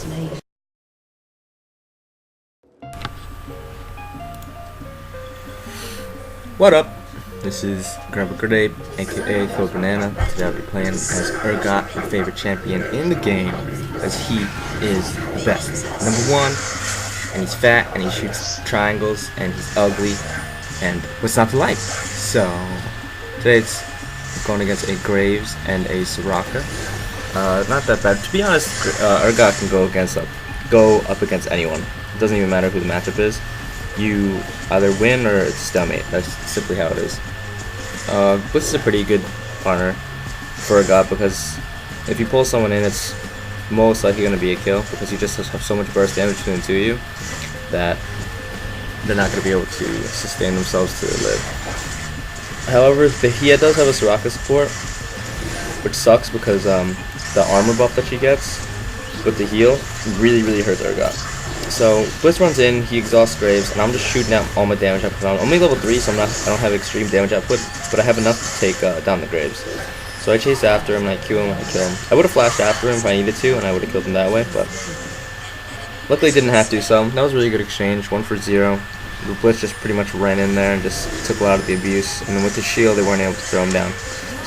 slain. What up? This is GrandpaGrape, aka Thorbanana. Today I'll be playing as Urgot, my favorite champion in the game, as he is the best. Number one, and he's fat, and he shoots triangles, and he's ugly, and what's not to like? So, today it's going against a Graves and a Soraka. Not that bad. To be honest, Urgot can go up against anyone. It doesn't even matter who the matchup is. You either win or it's stalemate. That's simply how it is. This is a pretty good partner for Urgot because if you pull someone in, it's most likely going to be a kill because you just have so much burst damage between the two of you that they're not going to be able to sustain themselves to live. However, he does have a Soraka support, which sucks because the armor buff that she gets with the heal really hurts Urgot. So Blitz runs in, he exhausts Graves, and I'm just shooting out all my damage output. I'm only level 3, so I don't have extreme damage output, but I have enough to take down the Graves. So I chase after him, and I kill him, and I kill him. I would have flashed after him if I needed to, and I would have killed him that way, but luckily didn't have to, so that was a really good exchange, 1 for 0. The Blitz just pretty much ran in there and just took a lot of the abuse, and then with the shield, they weren't able to throw him down.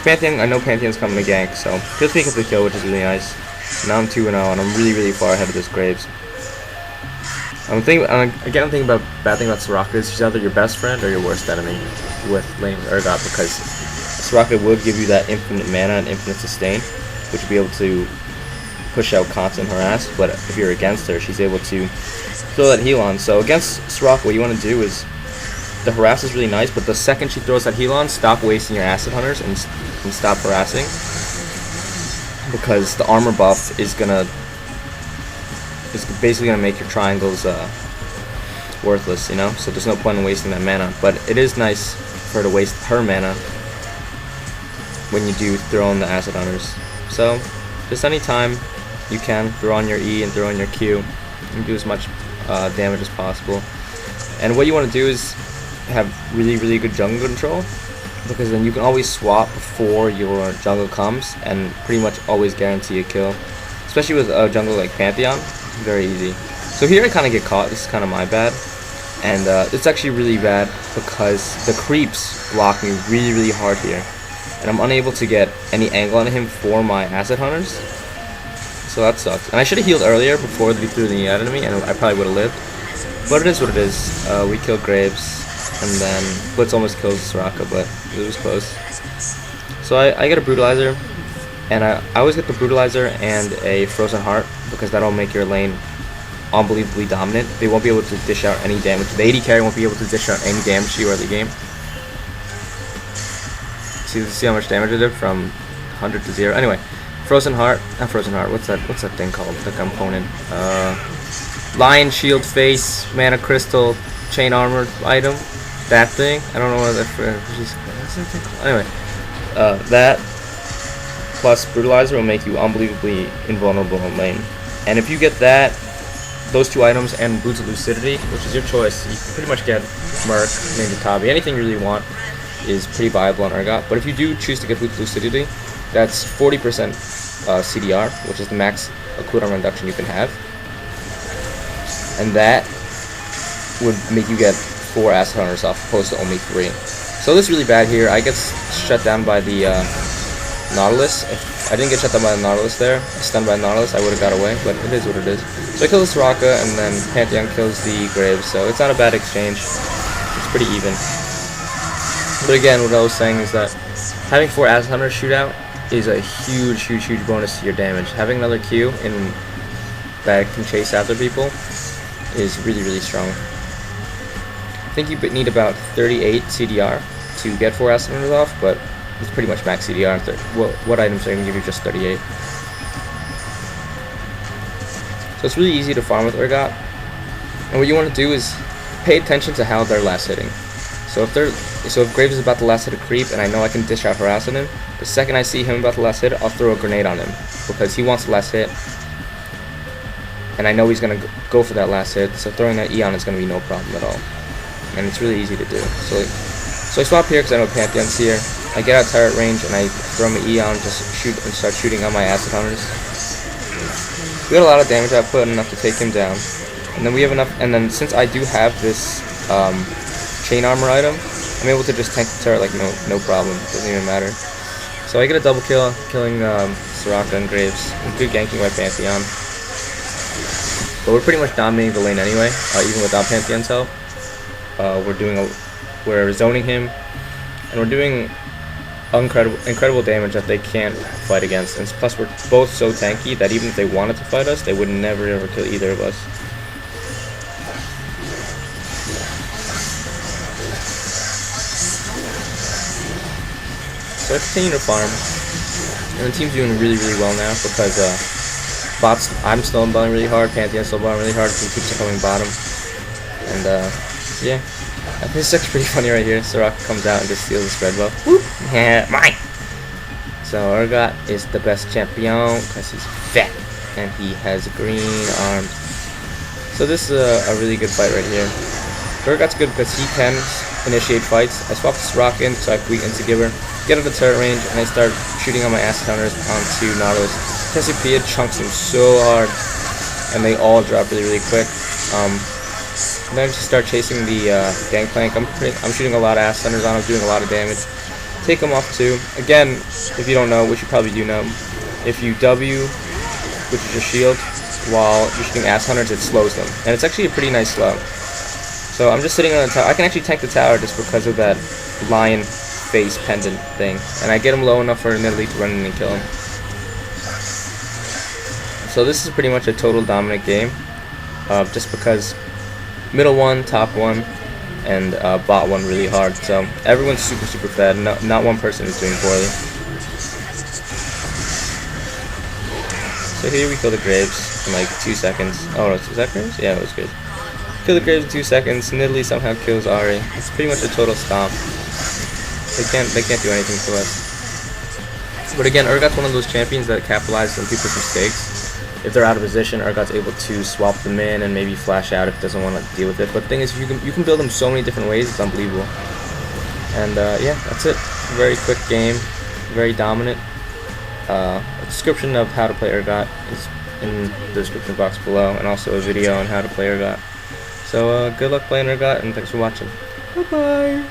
Pantheon, I know Pantheon's coming to gank, so he'll take up the kill, which is really nice. Now I'm 2-0, and I'm really far ahead of this Graves. I'm thinking about bad thing about Soraka is she's either your best friend or your worst enemy with laning Urgot because Soraka would give you that infinite mana and infinite sustain, which would be able to push out constant harass, but if you're against her, she's able to throw that heal on. So against Soraka, what you want to do is, the harass is really nice, but the second she throws that heal on, stop wasting your acid hunters and stop harassing, because the armor buff is basically gonna make your triangles worthless, you know. So there's no point in wasting that mana. But it is nice for her to waste her mana when you do throw in the acid hunters. So just anytime you can throw on your E and throw on your Q and do as much damage as possible. And what you want to do is have really good jungle control, because then you can always swap before your jungle comes and pretty much always guarantee a kill, especially with a jungle like Pantheon. Very easy. So here I kind of get caught. This is kind of my bad, and it's actually really bad because the creeps block me really hard here, and I'm unable to get any angle on him for my acid hunters. So that sucks. And I should have healed earlier before they threw the at enemy, and I probably would have lived. But it is what it is. We killed Graves, and then Blitz almost kills Soraka, but it was close. So I get a Brutalizer, and I always get the Brutalizer and a Frozen Heart, because that'll make your lane unbelievably dominant. They won't be able to dish out any damage. The AD carry won't be able to dish out any damage to you early game. See how much damage I did from 100 to 0. Anyway, Frozen Heart, not Frozen Heart. What's that thing called? The component. Lion Shield Face, Mana Crystal, Chain Armor item. That thing. I don't know what that what's that thing called? Anyway, that plus Brutalizer will make you unbelievably invulnerable in lane. And if you get those two items and Boots of Lucidity, which is your choice, you can pretty much get Merc, Ninja Tabi, anything you really want is pretty viable on Urgot. But if you do choose to get Boots of Lucidity, that's 40% CDR, which is the max cooldown reduction you can have. And that would make you get 4 acid hunters off, opposed to only 3. So this is really bad here. I get shut down by the Nautilus. If I didn't get shut down by the Nautilus there, stunned by the Nautilus, I would have got away, but it is what it is. So I kill the Soraka, and then Pantheon kills the Graves, so it's not a bad exchange. It's pretty even. But again, what I was saying is that having 4 Acid Hunters shoot out is a huge bonus to your damage. Having another Q that can chase after people is really strong. I think you need about 38 CDR to get 4 Acid Hunters off, but it's pretty much max CDR. What items are going to give you just 38? So it's really easy to farm with Urgot. And what you want to do is pay attention to how they're last hitting. So if Graves is about to last hit a creep and I know I can dish out harass on him, the second I see him about to last hit, I'll throw a grenade on him because he wants the last hit. And I know he's going to go for that last hit, so throwing that Eon is going to be no problem at all. And it's really easy to do. So I swap here because I know Pantheon's here. I get out turret range and I throw my Eon, just shoot and start shooting on my acid hunters. We got a lot of damage output, enough to take him down. And then we have enough, and then since I do have this chain armor item, I'm able to just tank the turret like no problem. It doesn't even matter. So I get a double kill, killing Soraka and Graves. Good ganking by Pantheon. But we're pretty much dominating the lane anyway, even without Pantheon's help. We're zoning him, and we're doing incredible damage that they can't fight against. And plus, we're both so tanky that even if they wanted to fight us, they would never ever kill either of us. So I continue to farm, and the team's doing really well now because I'm still balling really hard, Pantheon's still balling really hard, so he keeps coming bottom. And yeah, this is actually pretty funny right here. Soraka comes out and just steals the spread buff. Whoop! Yeah, mine! So Urgot is the best champion because he's fat and he has green arms. So this is a really good fight right here. Urgot's good because he can initiate fights. I swap Soraka in so I have weak into Gibber, get out of the turret range, and I start shooting all my ass counters onto Nautilus. Cassiopeia chunks him so hard, and they all drop really quick. And then I just start chasing the Gangplank. I'm shooting a lot of ass counters on him, doing a lot of damage. Take him off too. Again, if you don't know, which you probably do know, if you W, which is your shield, while you're shooting ass hunters, it slows them, and it's actually a pretty nice slow. So I'm just sitting on the tower. I can actually tank the tower just because of that lion face pendant thing, and I get him low enough for Nidalee to run in and kill him. So this is pretty much a total dominant game, just because middle one, top one, and bot one really hard. So everyone's super fed. Not one person is doing poorly. So here we kill the Graves in like 2 seconds. Oh no, is that Graves? Yeah, it was Graves. Kill the Graves in 2 seconds. Nidalee somehow kills Ahri. It's pretty much a total stomp. They can't do anything to us. But again, Urgot's one of those champions that capitalizes on people's mistakes. If they're out of position, Urgot's able to swap them in and maybe flash out if he doesn't want to deal with it. But the thing is, you can build them so many different ways. It's unbelievable. And yeah, that's it. Very quick game, very dominant. A description of how to play Urgot is in the description box below, and also a video on how to play Urgot. So good luck playing Urgot, and thanks for watching. Bye bye.